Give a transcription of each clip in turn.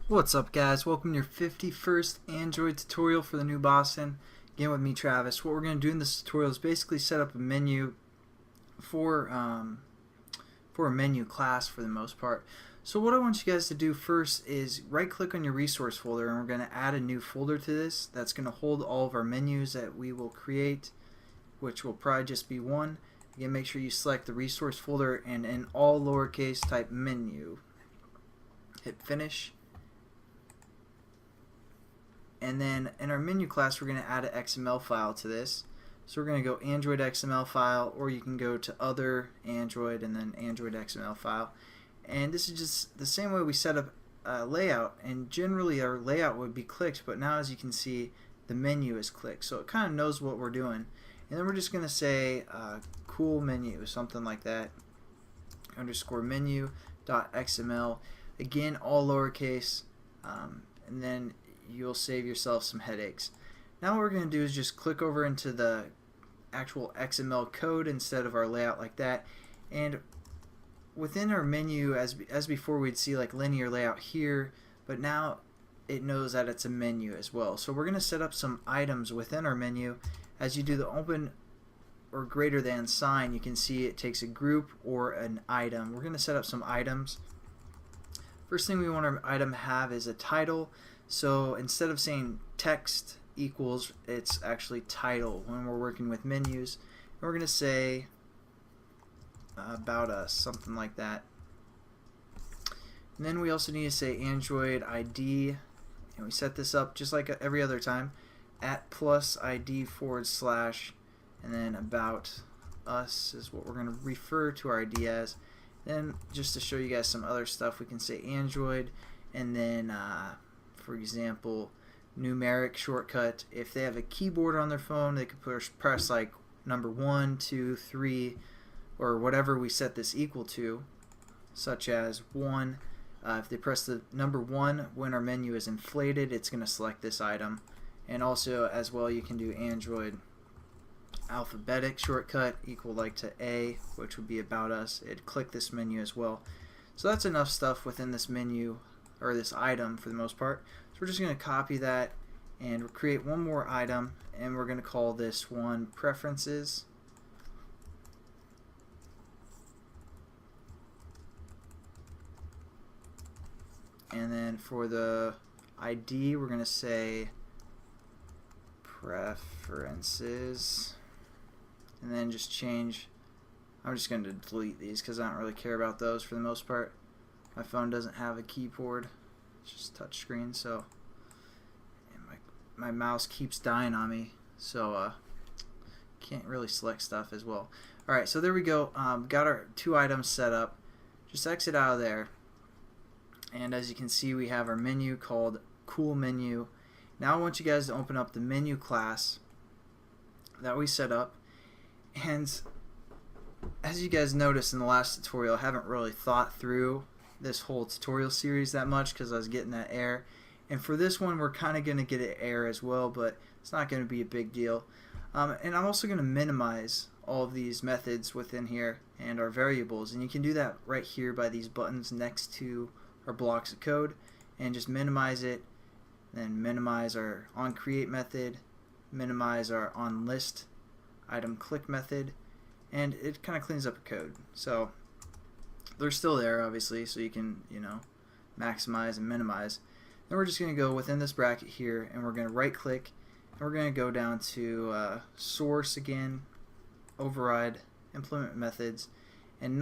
What's up, guys? Welcome to your 51st Android tutorial for the new Boston. Again with me, Travis. What we're going to do in this tutorial is basically set up a menu for a menu class for the most part. So what I want you guys to do first is right click on your resource folder, and we're going to add a new folder to this that's going to hold all of our menus that we will create, which will probably just be one. Again, make sure you select the resource folder and in all lowercase type menu. Hit finish. And then in our menu class, we're going to add an XML file to this. So we're going to go Android XML file, or you can go to other Android and then Android XML file. And this is just the same way we set up a layout. And generally our layout would be clicked, but now as you can see, the menu is clicked. So it kind of knows what we're doing. And then we're just going to say cool menu, something like that. Underscore menu.xml. Again, all lowercase. And then you'll save yourself some headaches. Now what we're going to do is just click over into the actual XML code instead of our layout like that, and within our menu, as before, we'd see like linear layout here, but now it knows that it's a menu as well. So we're going to set up some items within our menu. As you do the open or greater than sign, you can see it takes a group or an item. We're going to set up some items. First thing we want our item to have is a title. So instead of saying text equals, it's actually title when we're working with menus. And we're going to say about us, something like that. And then we also need to say Android ID, and we set this up just like every other time, at plus ID / and then about us is what we're going to refer to our ID as. Then just to show you guys some other stuff, we can say Android, and then for example, numeric shortcut. If they have a keyboard on their phone, they could press like number 1, 2, 3, or whatever we set this equal to, such as 1. If they press the number 1 when our menu is inflated, it's going to select this item. And also, as well, you can do Android alphabetic shortcut equal like to A, which would be about us. It'd click this menu as well. So that's enough stuff within this menu, or this item for the most part. So we're just going to copy that and create one more item, and we're going to call this one preferences. And then for the ID, we're going to say preferences, and then just change. I'm just going to delete these because I don't really care about those for the most part. My phone doesn't have a keyboard, it's just touch screen, so my mouse keeps dying on me, so can't really select stuff as well. Alright, so there we go. Got our 2 items set up. Just exit out of there, and as you can see, we have our menu called cool menu. Now I want you guys to open up the menu class that we set up, and as you guys noticed in the last tutorial, I haven't really thought through this whole tutorial series that much because I was getting that error, and for this one we're kind of going to get an error as well, but it's not going to be a big deal. And I'm also going to minimize all of these methods within here and our variables, and you can do that right here by these buttons next to our blocks of code, and just minimize it, then minimize our onCreate method, minimize our onList item click method, and it kind of cleans up your code. So they're still there, obviously, so you can, maximize and minimize. Then we're just going to go within this bracket here, and we're going to right click, and we're going to go down to source again, override implement methods, and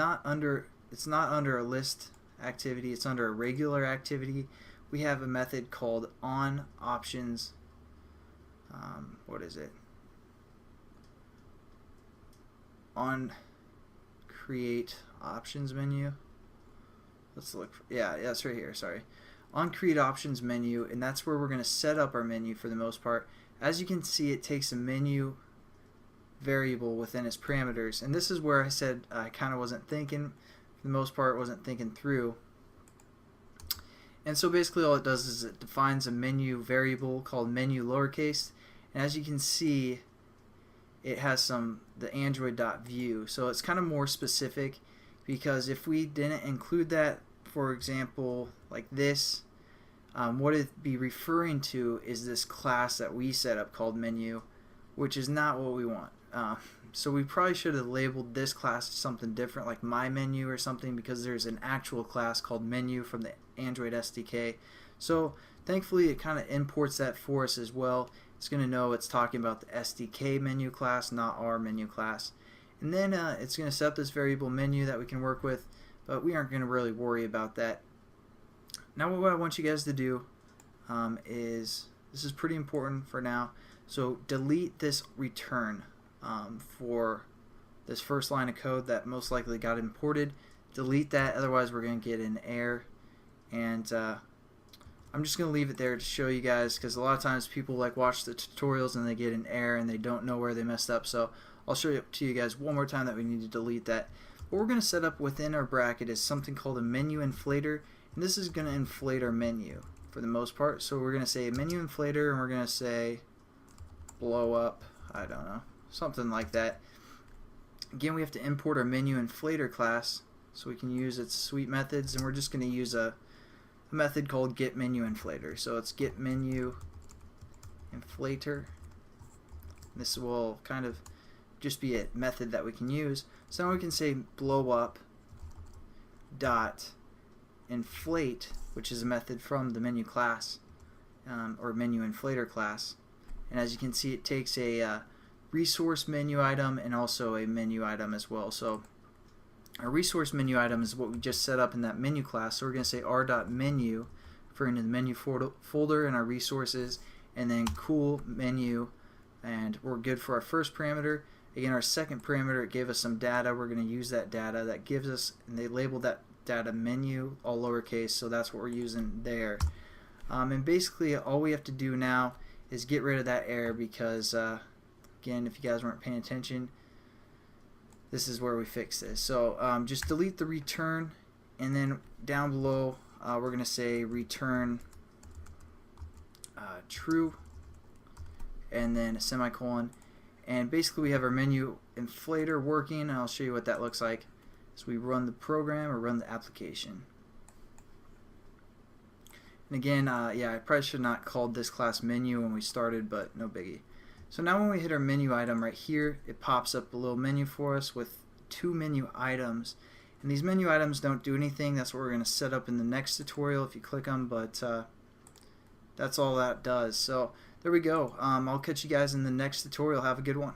it's not under a list activity, it's under a regular activity. We have a method called on options. What is it? On create options menu. Let's look for, yeah, it's right here, sorry. On create options menu, and that's where we're going to set up our menu for the most part. As you can see, it takes a menu variable within its parameters, and this is where I said I kind of wasn't thinking, for the most part wasn't thinking through. And so basically all it does is it defines a menu variable called menu lowercase, and as you can see, it has the Android.view, so it's kind of more specific, because if we didn't include that, for example, like this, what it'd be referring to is this class that we set up called menu, which is not what we want. So we probably should have labeled this class something different, like my menu or something, because there's an actual class called menu from the Android SDK. So thankfully it kind of imports that for us as well. It's going to know it's talking about the SDK menu class, not our menu class. And then it's going to set up this variable menu that we can work with, but we aren't going to really worry about that. Now what I want you guys to do is, this is pretty important for now, so delete this return for this first line of code that most likely got imported. Delete that, otherwise we're going to get an error. And I'm just going to leave it there to show you guys, because a lot of times people like watch the tutorials and they get an error and they don't know where they messed up. So I'll show it to you guys one more time that we need to delete that. What we're going to set up within our bracket is something called a MenuInflater, and this is going to inflate our menu for the most part. So we're going to say MenuInflater, and we're going to say blow up, I don't know, something like that. Again, we have to import our MenuInflater class so we can use its sweet methods, and we're just going to use a method called getMenuInflater. So it's getMenuInflater. This will kind of just be a method that we can use. So now we can say blow up dot inflate, which is a method from the menu class or MenuInflater class. And as you can see, it takes a resource menu item and also a menu item as well. So our resource menu item is what we just set up in that menu class. So we're going to say r.menu, referring to the menu folder and our resources, and then cool menu, and we're good for our first parameter. Again, our second parameter, it gave us some data. We're going to use that data. That gives us, and they labeled that data menu, all lowercase, so that's what we're using there. And basically all we have to do now is get rid of that error, because again, if you guys weren't paying attention, this is where we fix this. So just delete the return, and then down below we're going to say return true, and then a semicolon. And basically we have our MenuInflater working, and I'll show you what that looks like. So we run the program or run the application. And again, yeah, I probably should not called this class menu when we started, but no biggie. So now when we hit our menu item right here, it pops up a little menu for us with 2 menu items. And these menu items don't do anything. That's what we're going to set up in the next tutorial if you click them, but that's all that does. So there we go. I'll catch you guys in the next tutorial. Have a good one.